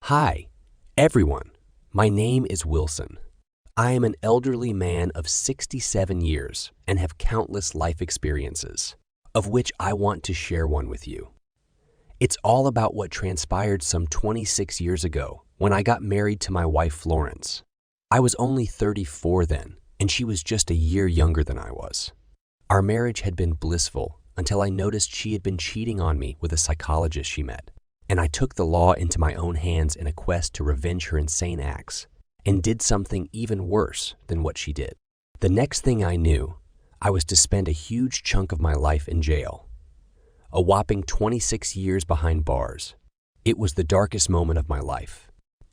Hi, everyone. My name is Wilson. I am an elderly man of 67 years and have countless life experiences, of which I want to share one with you. It's all about what transpired some 26 years ago when I got married to my wife, Florence. I was only 34 then, and she was just a year younger than I was. Our marriage had been blissful until I noticed she had been cheating on me with a psychologist she met, and I took the law into my own hands in a quest to revenge her insane acts, and did something even worse than what she did. The next thing I knew, I was to spend a huge chunk of my life in jail. A whopping 26 years behind bars. It was the darkest moment of my life,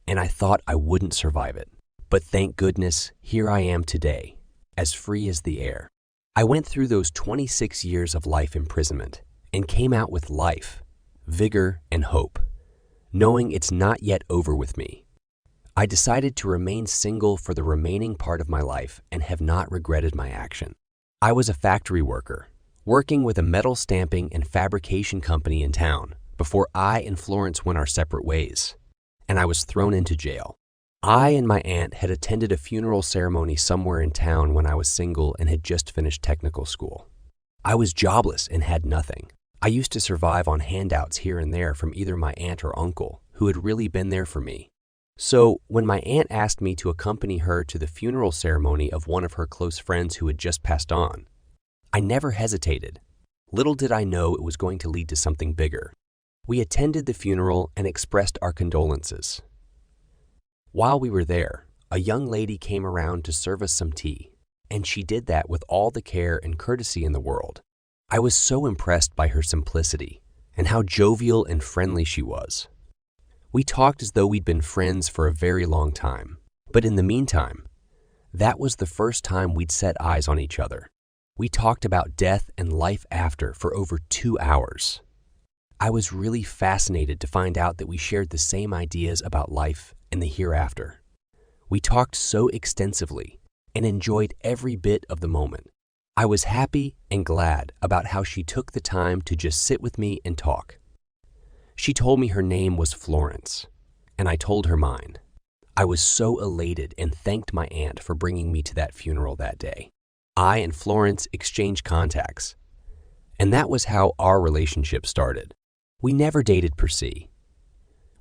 and I thought I wouldn't survive it. But thank goodness, here I am today, as free as the air. I went through those 26 years of life imprisonment and came out with life, vigor, and hope, knowing it's not yet over with me. I decided to remain single for the remaining part of my life and have not regretted my action. I was a factory worker, working with a metal stamping and fabrication company in town before I and Florence went our separate ways, and I was thrown into jail. I and my aunt had attended a funeral ceremony somewhere in town when I was single and had just finished technical school. I was jobless and had nothing. I used to survive on handouts here and there from either my aunt or uncle, who had really been there for me. So when my aunt asked me to accompany her to the funeral ceremony of one of her close friends who had just passed on, I never hesitated. Little did I know it was going to lead to something bigger. We attended the funeral and expressed our condolences. While we were there, a young lady came around to serve us some tea, and she did that with all the care and courtesy in the world. I was so impressed by her simplicity and how jovial and friendly she was. We talked as though we'd been friends for a very long time, but in the meantime, that was the first time we'd set eyes on each other. We talked about death and life after for over 2 hours. I was really fascinated to find out that we shared the same ideas about life and the hereafter. We talked so extensively and enjoyed every bit of the moment. I was happy and glad about how she took the time to just sit with me and talk. She told me her name was Florence, and I told her mine. I was so elated and thanked my aunt for bringing me to that funeral that day. I and Florence exchanged contacts, and that was how our relationship started. We never dated per se.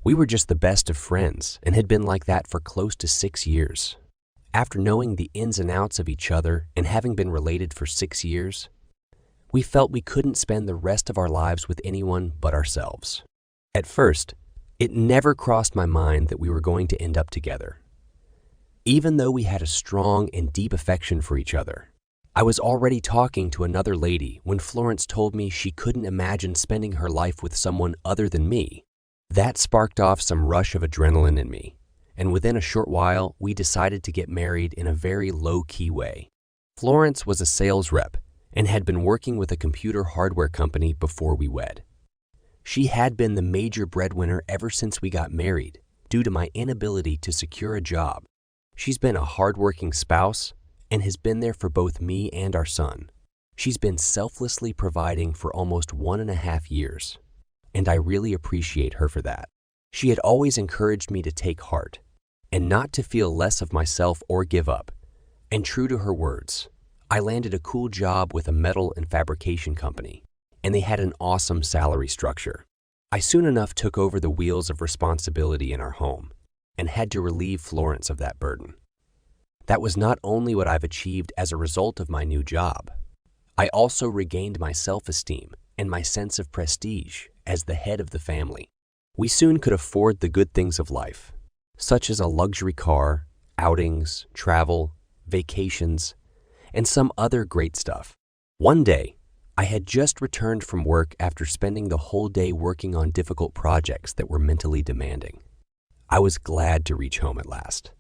We were just the best of friends and had been like that for close to 6 years. After knowing the ins and outs of each other and having been related for 6 years, we felt we couldn't spend the rest of our lives with anyone but ourselves. At first, it never crossed my mind that we were going to end up together. Even though we had a strong and deep affection for each other, I was already talking to another lady when Florence told me she couldn't imagine spending her life with someone other than me. That sparked off some rush of adrenaline in me, and within a short while, we decided to get married in a very low-key way. Florence was a sales rep and had been working with a computer hardware company before we wed. She had been the major breadwinner ever since we got married due to my inability to secure a job. She's been a hardworking spouse and has been there for both me and our son. She's been selflessly providing for almost 1.5 years, and I really appreciate her for that. She had always encouraged me to take heart and not to feel less of myself or give up. And true to her words, I landed a cool job with a metal and fabrication company, and they had an awesome salary structure. I soon enough took over the wheels of responsibility in our home and had to relieve Florence of that burden. That was not only what I've achieved as a result of my new job. I also regained my self-esteem and my sense of prestige as the head of the family. We soon could afford the good things of life, such as a luxury car, outings, travel, vacations, and some other great stuff. One day, I had just returned from work after spending the whole day working on difficult projects that were mentally demanding. I was glad to reach home at last.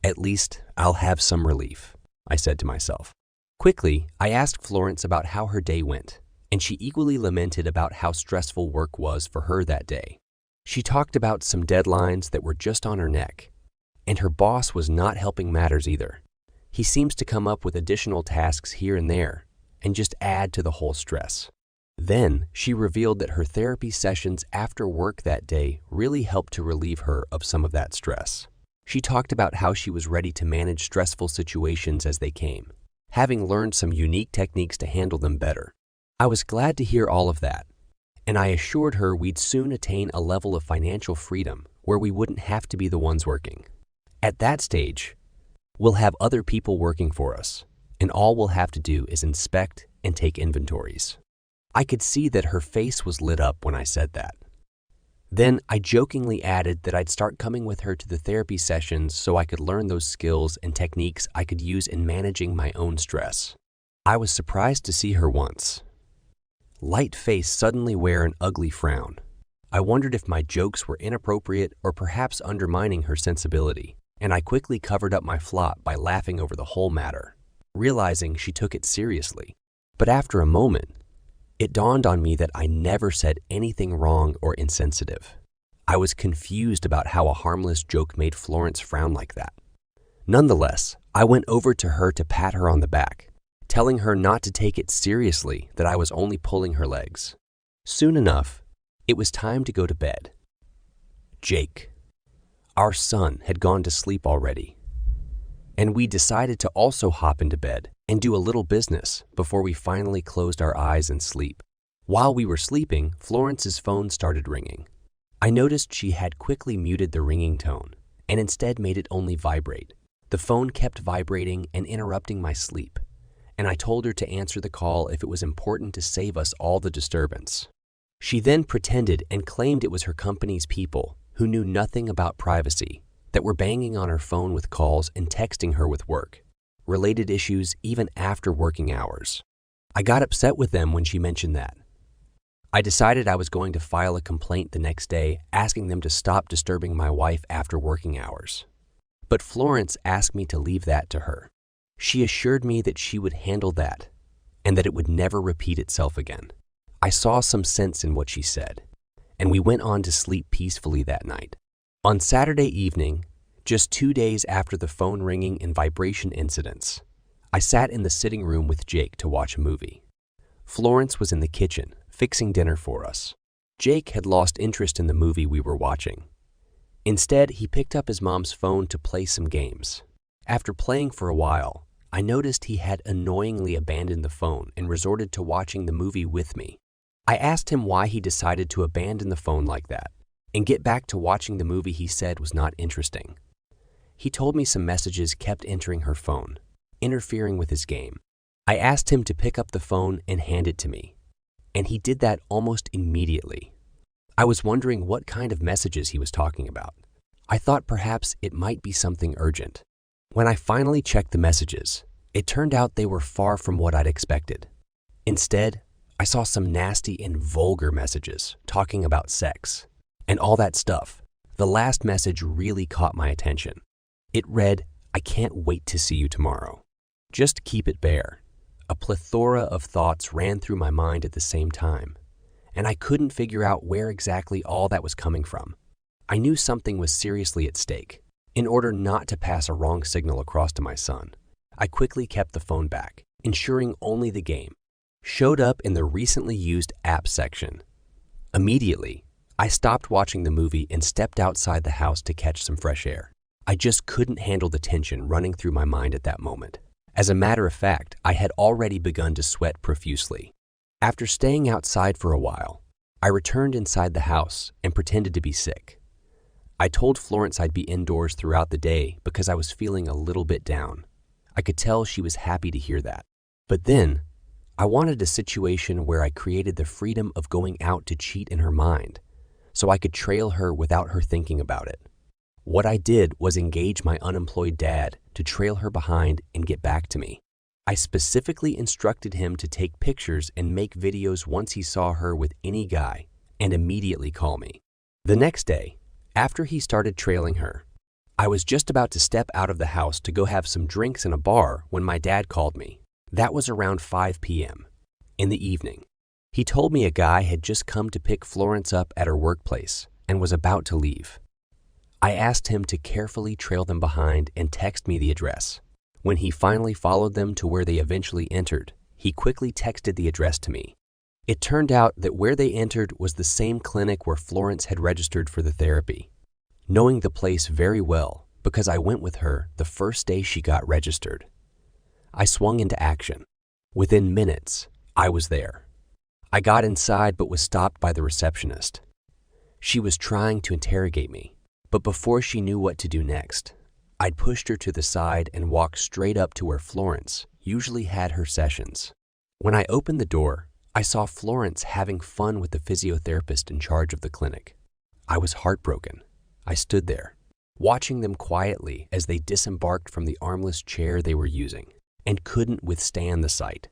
At least I'll have some relief, I said to myself. Quickly, I asked Florence about how her day went, and she equally lamented about how stressful work was for her that day. She talked about some deadlines that were just on her neck, and her boss was not helping matters either. He seems to come up with additional tasks here and there and just add to the whole stress. Then she revealed that her therapy sessions after work that day really helped to relieve her of some of that stress. She talked about how she was ready to manage stressful situations as they came, having learned some unique techniques to handle them better. I was glad to hear all of that, and I assured her we'd soon attain a level of financial freedom where we wouldn't have to be the ones working. At that stage, we'll have other people working for us, and all we'll have to do is inspect and take inventories. I could see that her face was lit up when I said that. Then I jokingly added that I'd start coming with her to the therapy sessions so I could learn those skills and techniques I could use in managing my own stress. I was surprised to see her once. Light face suddenly wear an ugly frown. I wondered if my jokes were inappropriate or perhaps undermining her sensibility, and I quickly covered up my flop by laughing over the whole matter, realizing she took it seriously. But after a moment, it dawned on me that I never said anything wrong or insensitive. I was confused about how a harmless joke made Florence frown like that. Nonetheless, I went over to her to pat her on the back, telling her not to take it seriously, that I was only pulling her legs. Soon enough, it was time to go to bed. Jake, our son, had gone to sleep already, and we decided to also hop into bed and do a little business before we finally closed our eyes and sleep. While we were sleeping, Florence's phone started ringing. I noticed she had quickly muted the ringing tone and instead made it only vibrate. The phone kept vibrating and interrupting my sleep, and I told her to answer the call if it was important to save us all the disturbance. She then pretended and claimed it was her company's people who knew nothing about privacy that were banging on her phone with calls and texting her with work-related issues even after working hours. I got upset with them when she mentioned that. I decided I was going to file a complaint the next day asking them to stop disturbing my wife after working hours. But Florence asked me to leave that to her. She assured me that she would handle that and that it would never repeat itself again. I saw some sense in what she said, and we went on to sleep peacefully that night. On Saturday evening, just 2 days after the phone ringing and vibration incidents, I sat in the sitting room with Jake to watch a movie. Florence was in the kitchen, fixing dinner for us. Jake had lost interest in the movie we were watching. Instead, he picked up his mom's phone to play some games. After playing for a while, I noticed he had annoyingly abandoned the phone and resorted to watching the movie with me. I asked him why he decided to abandon the phone like that and get back to watching the movie he said was not interesting. He told me some messages kept entering her phone, interfering with his game. I asked him to pick up the phone and hand it to me, and he did that almost immediately. I was wondering what kind of messages he was talking about. I thought perhaps it might be something urgent. When I finally checked the messages, it turned out they were far from what I'd expected. Instead, I saw some nasty and vulgar messages talking about sex and all that stuff. The last message really caught my attention. It read, "I can't wait to see you tomorrow. Just keep it bare." A plethora of thoughts ran through my mind at the same time, and I couldn't figure out where exactly all that was coming from. I knew something was seriously at stake. In order not to pass a wrong signal across to my son, I quickly kept the phone back, ensuring only the game showed up in the recently used app section. Immediately, I stopped watching the movie and stepped outside the house to catch some fresh air. I just couldn't handle the tension running through my mind at that moment. As a matter of fact, I had already begun to sweat profusely. After staying outside for a while, I returned inside the house and pretended to be sick. I told Florence I'd be indoors throughout the day because I was feeling a little bit down. I could tell she was happy to hear that. But then, I wanted a situation where I created the freedom of going out to cheat in her mind, so I could trail her without her thinking about it. What I did was engage my unemployed dad to trail her behind and get back to me. I specifically instructed him to take pictures and make videos once he saw her with any guy and immediately call me. The next day, after he started trailing her, I was just about to step out of the house to go have some drinks in a bar when my dad called me. That was around 5 p.m. in the evening. He told me a guy had just come to pick Florence up at her workplace and was about to leave. I asked him to carefully trail them behind and text me the address. When he finally followed them to where they eventually entered, he quickly texted the address to me. It turned out that where they entered was the same clinic where Florence had registered for the therapy. Knowing the place very well, because I went with her the first day she got registered, I swung into action. Within minutes, I was there. I got inside but was stopped by the receptionist. She was trying to interrogate me, but before she knew what to do next, I'd pushed her to the side and walked straight up to where Florence usually had her sessions. When I opened the door, I saw Florence having fun with the physiotherapist in charge of the clinic. I was heartbroken. I stood there, watching them quietly as they disembarked from the armless chair they were using, and couldn't withstand the sight.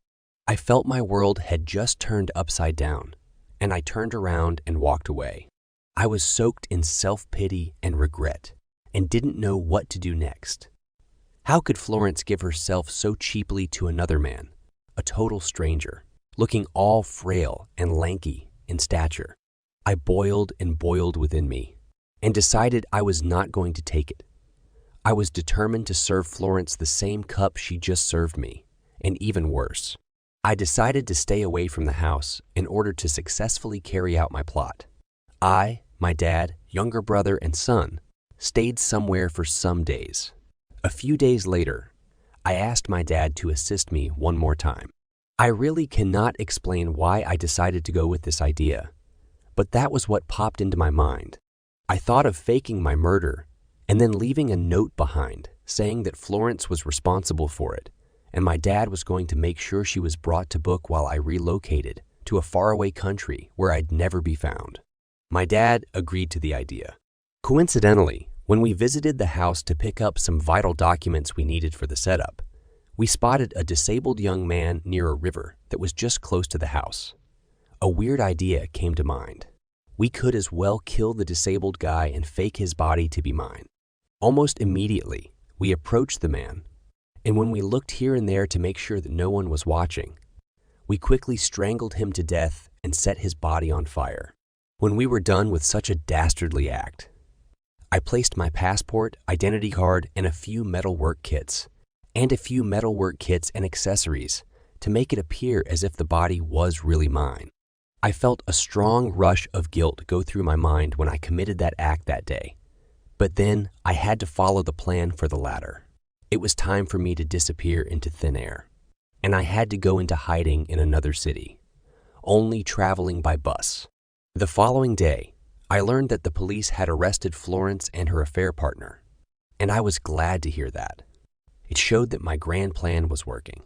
I felt my world had just turned upside down, and I turned around and walked away. I was soaked in self-pity and regret, and didn't know what to do next. How could Florence give herself so cheaply to another man, a total stranger, looking all frail and lanky in stature? I boiled and boiled within me, and decided I was not going to take it. I was determined to serve Florence the same cup she just served me, and even worse. I decided to stay away from the house in order to successfully carry out my plot. I, my dad, younger brother, and son stayed somewhere for some days. A few days later, I asked my dad to assist me one more time. I really cannot explain why I decided to go with this idea, but that was what popped into my mind. I thought of faking my murder and then leaving a note behind saying that Florence was responsible for it, and my dad was going to make sure she was brought to book while I relocated to a faraway country where I'd never be found. My dad agreed to the idea. Coincidentally, when we visited the house to pick up some vital documents we needed for the setup, we spotted a disabled young man near a river that was just close to the house. A weird idea came to mind. We could as well kill the disabled guy and fake his body to be mine. Almost immediately, we approached the man, and when we looked here and there to make sure that no one was watching, we quickly strangled him to death and set his body on fire. When we were done with such a dastardly act, I placed my passport, identity card, and a few metalwork kits and accessories to make it appear as if the body was really mine. I felt a strong rush of guilt go through my mind when I committed that act that day. But then I had to follow the plan for the latter. It was time for me to disappear into thin air, and I had to go into hiding in another city, only traveling by bus. The following day, I learned that the police had arrested Florence and her affair partner, and I was glad to hear that. It showed that my grand plan was working.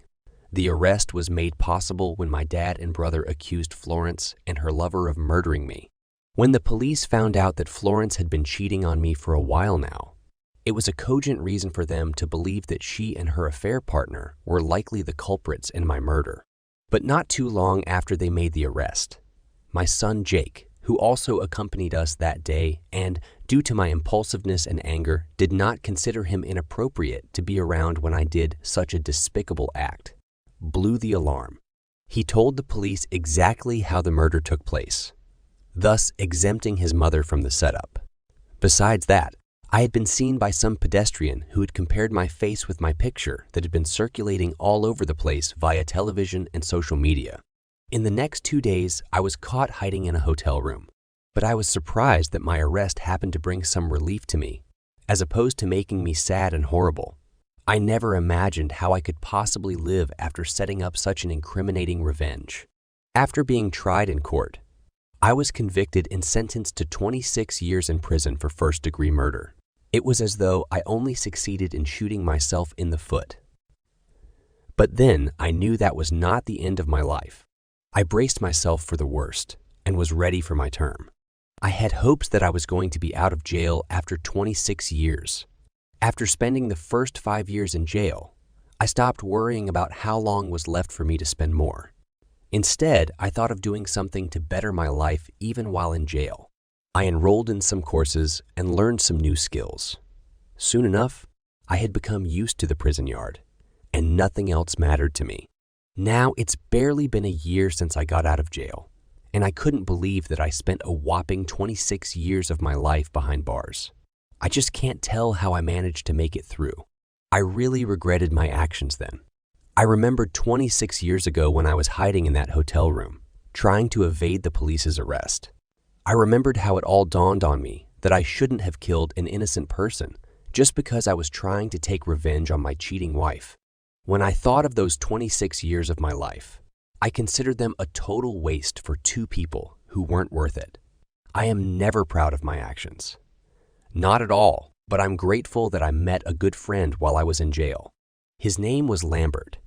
The arrest was made possible when my dad and brother accused Florence and her lover of murdering me. When the police found out that Florence had been cheating on me for a while now, it was a cogent reason for them to believe that she and her affair partner were likely the culprits in my murder. But not too long after they made the arrest, my son Jake, who also accompanied us that day and, due to my impulsiveness and anger, did not consider him inappropriate to be around when I did such a despicable act, blew the alarm. He told the police exactly how the murder took place, thus exempting his mother from the setup. Besides that, I had been seen by some pedestrian who had compared my face with my picture that had been circulating all over the place via television and social media. In the next 2 days, I was caught hiding in a hotel room, but I was surprised that my arrest happened to bring some relief to me, as opposed to making me sad and horrible. I never imagined how I could possibly live after setting up such an incriminating revenge. After being tried in court, I was convicted and sentenced to 26 years in prison for first-degree murder. It was as though I only succeeded in shooting myself in the foot. But then I knew that was not the end of my life. I braced myself for the worst and was ready for my term. I had hopes that I was going to be out of jail after 26 years. After spending the first 5 years in jail, I stopped worrying about how long was left for me to spend more. Instead, I thought of doing something to better my life even while in jail. I enrolled in some courses and learned some new skills. Soon enough, I had become used to the prison yard, and nothing else mattered to me. Now it's barely been a year since I got out of jail, and I couldn't believe that I spent a whopping 26 years of my life behind bars. I just can't tell how I managed to make it through. I really regretted my actions then. I remembered 26 years ago when I was hiding in that hotel room, trying to evade the police's arrest. I remembered how it all dawned on me that I shouldn't have killed an innocent person just because I was trying to take revenge on my cheating wife. When I thought of those 26 years of my life, I considered them a total waste for two people who weren't worth it. I am never proud of my actions. Not at all, but I'm grateful that I met a good friend while I was in jail. His name was Lambert.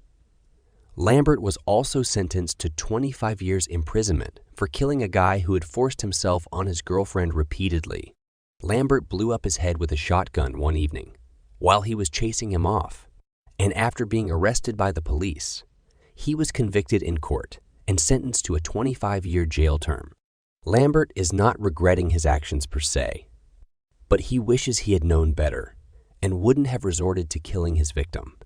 Lambert was also sentenced to 25 years imprisonment for killing a guy who had forced himself on his girlfriend repeatedly. Lambert blew up his head with a shotgun one evening while he was chasing him off, and after being arrested by the police, he was convicted in court and sentenced to a 25-year jail term. Lambert is not regretting his actions per se, but he wishes he had known better and wouldn't have resorted to killing his victim.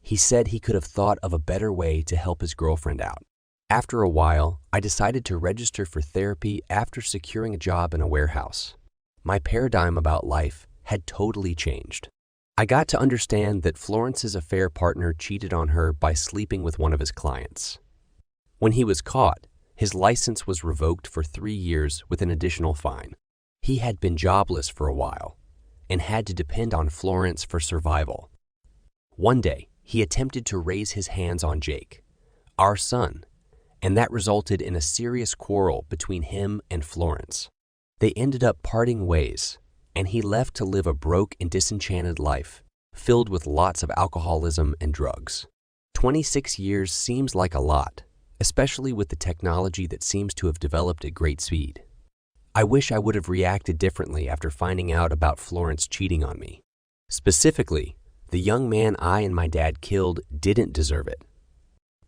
He said he could have thought of a better way to help his girlfriend out. After a while, I decided to register for therapy after securing a job in a warehouse. My paradigm about life had totally changed. I got to understand that Florence's affair partner cheated on her by sleeping with one of his clients. When he was caught, his license was revoked for 3 years with an additional fine. He had been jobless for a while and had to depend on Florence for survival. One day, he attempted to raise his hands on Jake, our son, and that resulted in a serious quarrel between him and Florence. They ended up parting ways, and he left to live a broke and disenchanted life, filled with lots of alcoholism and drugs. 26 years seems like a lot, especially with the technology that seems to have developed at great speed. I wish I would have reacted differently after finding out about Florence cheating on me. Specifically, the young man I and my dad killed didn't deserve it.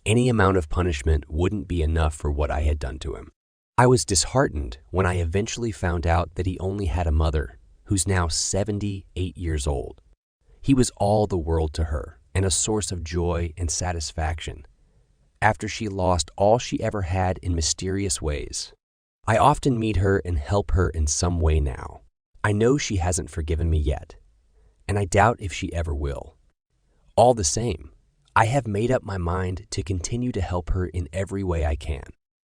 Any amount of punishment wouldn't be enough for what I had done to him. I was disheartened when I eventually found out that he only had a mother who's now 78 years old. He was all the world to her and a source of joy and satisfaction after she lost all she ever had in mysterious ways. I often meet her and help her in some way now. I know she hasn't forgiven me yet, and I doubt if she ever will. All the same, I have made up my mind to continue to help her in every way I can.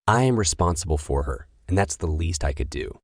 I am responsible for her, and that's the least I could do.